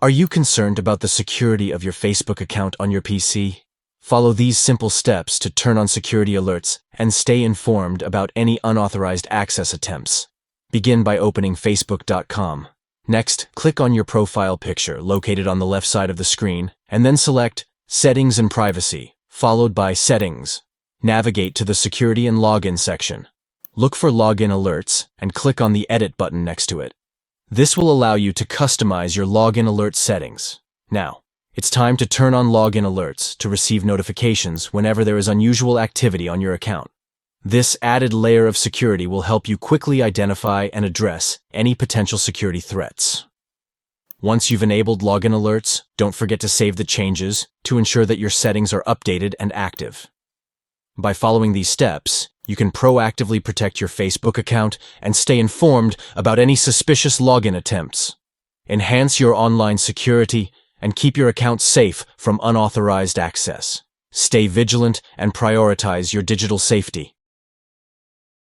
Are you concerned about the security of your Facebook account on your PC? Follow these simple steps to turn on security alerts and stay informed about any unauthorized access attempts. Begin by opening facebook.com. Next, click on your profile picture located on the left side of the screen, and then select Settings and Privacy, followed by Settings. Navigate to the Security and Login section. Look for Login Alerts and click on the Edit button next to it. This will allow you to customize your login alert settings. Now, it's time to turn on login alerts to receive notifications whenever there is unusual activity on your account. This added layer of security will help you quickly identify and address any potential security threats. Once you've enabled login alerts, don't forget to save the changes to ensure that your settings are updated and active. By following these steps, you can proactively protect your Facebook account and stay informed about any suspicious login attempts. Enhance your online security and keep your account safe from unauthorized access. Stay vigilant and prioritize your digital safety.